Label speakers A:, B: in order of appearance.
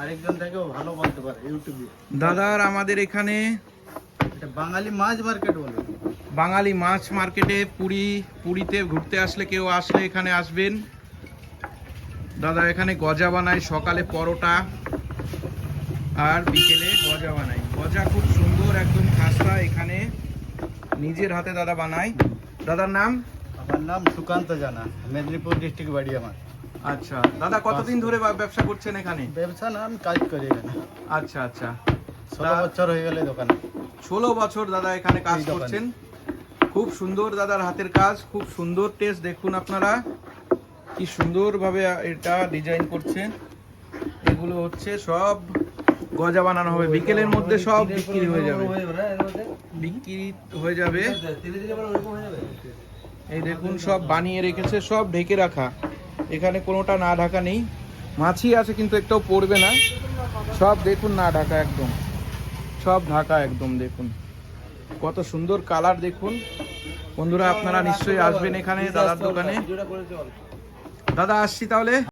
A: আরেকজন থেকেও ভালো বলতে পারে ইউটিউবে।
B: দাদার আমাদের এখানে
A: এটা বাঙালি মাছ মার্কেট বলে।
B: বাঙালি মাছ মার্কেটে পুরীতে ঘুরতে আসলে কেউ আসলে এখানে আসবেন। দাদা এখানে গজা বানায়, সকালে পরোটা আর বিকেলে গজা বানায়। গজা খুব সুন্দর, একদম খাস্তা, এখানে নিজের হাতে দাদা বানায়। দাদার নাম?
A: আমার নাম সুকান্ত জানা, মেদিনীপুর ডিস্ট্রিক্ট বাড়ি আমার।
B: আচ্ছা দাদা, কতদিন ধরে ব্যবসা করছেন এখানে?
A: ব্যবসা না, আমি কাজ করি এখানে।
B: আচ্ছা আচ্ছা,
A: 16 বছর হয়ে গেলে দোকানে।
B: 16 বছর দাদা এখানে কাজ করছেন। খুব সুন্দর দাদার হাতের কাজ, খুব সুন্দর টেস্ট। দেখুন আপনারা কি সুন্দরভাবে এটা ডিজাইন করছেন। এগুলো হচ্ছে সব গজা বানানো হবে, বিকেলের মধ্যে সব বিক্রি হয়ে যাবে। এই দেখুন সব বানিয়ে রেখেছে, সব ঢেকে রাখা, এখানে কোনোটা না ঢাকা নেই। মাছি আছে কিন্তু একটাও পড়বে না, সব দেখুন না ঢাকা, একদম সব ঢাকা একদম। দেখুন কত সুন্দর কালার। দেখুন বন্ধুরা, আপনারা নিশ্চয়ই আসবেন এখানে দাদার দোকানে। দাদা আসছি তাহলে।